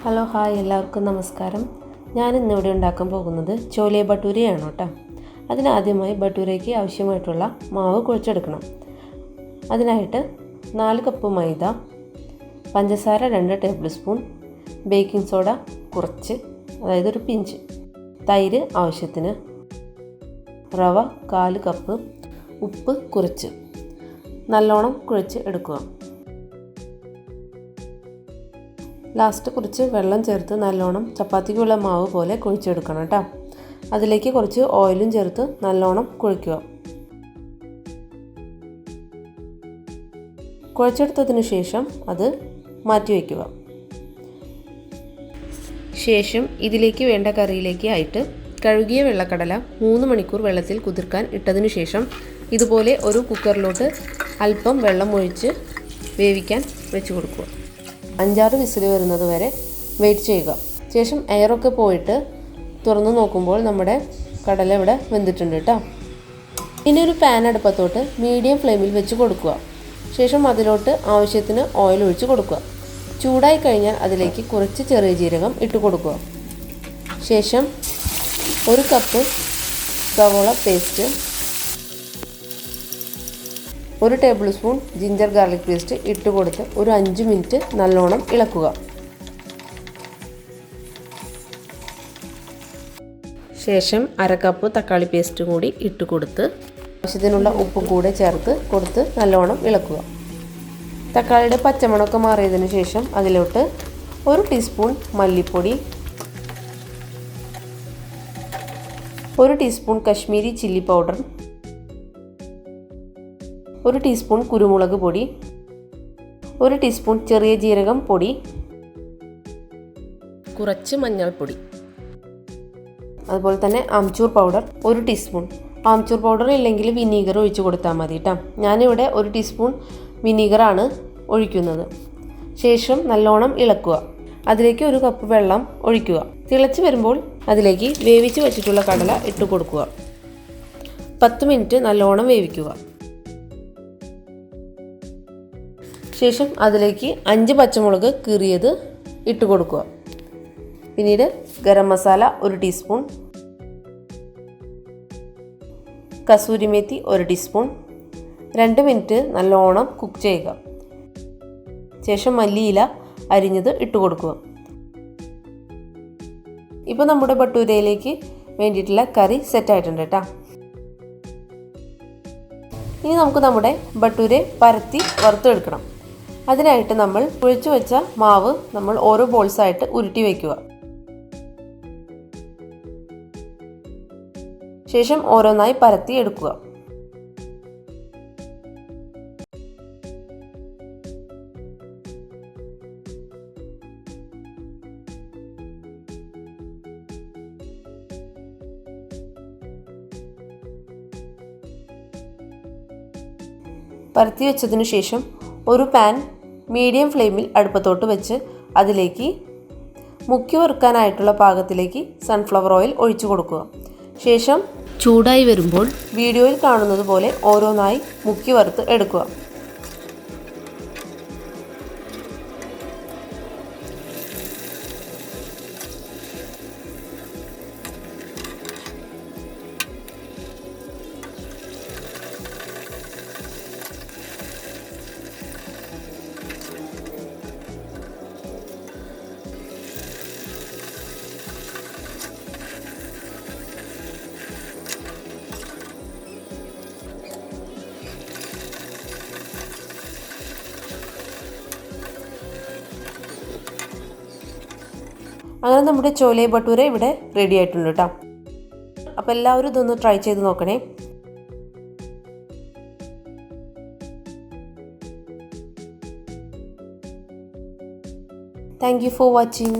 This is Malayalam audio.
ഹലോ ഹായ് എല്ലാവർക്കും നമസ്കാരം. ഞാൻ ഇന്നിവിടെ ഉണ്ടാക്കാൻ പോകുന്നത് ചോലെ ഭട്ടൂരയാണ് കേട്ടോ. അതിനാദ്യമായി ഭട്ടൂരയ്ക്ക് ആവശ്യമായിട്ടുള്ള മാവ് കുഴച്ചെടുക്കണം. അതിനായിട്ട് 4 കപ്പ് മൈദ, പഞ്ചസാര 2 ടേബിൾ സ്പൂൺ, ബേക്കിംഗ് സോഡ കുറച്ച്, അതായത് ഒരു പിഞ്ച്, തൈര് ആവശ്യത്തിന്, റവ 1/4 കപ്പ്, ഉപ്പ് കുറച്ച്, നല്ലോണം കുഴച്ച് എടുക്കുക. ലാസ്റ്റ് കുറച്ച് വെള്ളം ചേർത്ത് നല്ലോണം ചപ്പാത്തിക്കുള്ള മാവ് പോലെ കുഴച്ചെടുക്കണം കേട്ടോ. അതിലേക്ക് കുറച്ച് ഓയിലും ചേർത്ത് നല്ലോണം കുഴയ്ക്കുക. കുഴച്ചെടുത്തതിന് ശേഷം അത് മാറ്റി വയ്ക്കുക. ശേഷം ഇതിലേക്ക് വേണ്ട കറിയിലേക്ക് ആയിട്ട് കഴുകിയ വെള്ളക്കടല 3 മണിക്കൂർ വെള്ളത്തിൽ കുതിർക്കാൻ ഇട്ടതിന് ശേഷം ഇതുപോലെ ഒരു കുക്കറിലോട്ട് അല്പം വെള്ളം ഒഴിച്ച് വേവിക്കാൻ വെച്ച് കൊടുക്കുക. 5-6 വിസിൽ വരുന്നത് വരെ വെയിറ്റ് ചെയ്യുക. ശേഷം എയറൊക്കെ പോയിട്ട് തുറന്ന് നോക്കുമ്പോൾ നമ്മുടെ കടല ഇവിടെ വെന്തിട്ടുണ്ട് കേട്ടോ. ഇനി ഒരു പാൻ അടുപ്പത്തോട്ട് മീഡിയം ഫ്ലെയിമിൽ വെച്ച് കൊടുക്കുക. ശേഷം അതിലോട്ട് ആവശ്യത്തിന് ഓയിൽ ഒഴിച്ച് കൊടുക്കുക. ചൂടായി കഴിഞ്ഞാൽ അതിലേക്ക് കുറച്ച് ചെറിയ ജീരകം ഇട്ട് കൊടുക്കുക. ശേഷം 1 കപ്പ് സവോള paste, 1 table spoon ginger garlic paste ഇട്ട് കൊടുത്ത് ഒരു 5 മിനിറ്റ് നല്ലോണം ഇളക്കുക. ശേഷം 1/2 കപ്പ് തക്കാളി പേസ്റ്റ് കൂടി ഇട്ട് കൊടുത്ത് ആവശ്യത്തിനുള്ള ഉപ്പും കൂടെ ചേർത്ത് കൊടുത്ത് നല്ലോണം ഇളക്കുക. തക്കാളിയുടെ പച്ചമണമൊക്കെ മാറിയതിന് ശേഷം അതിലോട്ട് 1 ടീസ്പൂൺ മല്ലിപ്പൊടി, 1 teaspoon Kashmiri chilli powder, 1 teaspoon കുരുമുളക് പൊടി, 1 ടീസ്പൂൺ ചെറിയ ജീരകം പൊടി, കുറച്ച് മഞ്ഞൾപ്പൊടി, അതുപോലെ തന്നെ amchur powder 1 teaspoon. Amchur powder ഇല്ലെങ്കിൽ വിനീഗർ ഒഴിച്ച് കൊടുത്താൽ മതി കേട്ടോ. ഞാനിവിടെ 1 ടീസ്പൂൺ വിനീഗറാണ് ഒഴിക്കുന്നത്. ശേഷം നല്ലോണം ഇളക്കുക. അതിലേക്ക് 1 കപ്പ് വെള്ളം ഒഴിക്കുക. തിളച്ച് വരുമ്പോൾ അതിലേക്ക് വേവിച്ച് വെച്ചിട്ടുള്ള കടല ഇട്ട് കൊടുക്കുക. 10 മിനിറ്റ് നല്ലോണം വേവിക്കുക. ശേഷം അതിലേക്ക് 5 പച്ചമുളക് കീറിയത് ഇട്ട് കൊടുക്കുക. പിന്നീട് garam masala 1 teaspoon, kasuri methi 1 teaspoon, 2 minute നല്ലോണം കുക്ക് ചെയ്യുക. ശേഷം മല്ലിയില അരിഞ്ഞത് ഇട്ട് കൊടുക്കുക. ഇപ്പോൾ നമ്മുടെ ഭട്ടൂരയിലേക്ക് വേണ്ടിയിട്ടുള്ള കറി സെറ്റായിട്ടുണ്ട് കേട്ടോ. ഇനി നമുക്ക് നമ്മുടെ ഭട്ടൂര പരത്തി വറുത്തെടുക്കണം. അതിനായിട്ട് നമ്മൾ കുഴച്ചു വെച്ച മാവ് നമ്മൾ ഓരോ ബോൾസായിട്ട് ഉരുട്ടി വയ്ക്കുക. ശേഷം ഓരോന്നായി പരത്തി എടുക്കുക. പരത്തി വെച്ചതിനു ശേഷം ഒരു പാൻ മീഡിയം ഫ്ലെയിമിൽ അടുപ്പത്തോട്ട് വെച്ച് അതിലേക്ക് മുക്കി വറുക്കാനായിട്ടുള്ള പാകത്തിലേക്ക് സൺഫ്ലവർ ഓയിൽ ഒഴിച്ചു കൊടുക്കുക. ശേഷം ചൂടായി വരുമ്പോൾ വീഡിയോയിൽ കാണുന്നത് പോലെ ഓരോന്നായി മുക്കി വറുത്ത് എടുക്കുക. അങ്ങനെ നമ്മുടെ ചോലെ ഭട്ടൂര ഇവിടെ റെഡി ആയിട്ടുണ്ട് കേട്ടോ. അപ്പോൾ എല്ലാവരും ഇതൊന്ന് ട്രൈ ചെയ്ത് നോക്കണേ. Thank you for watching.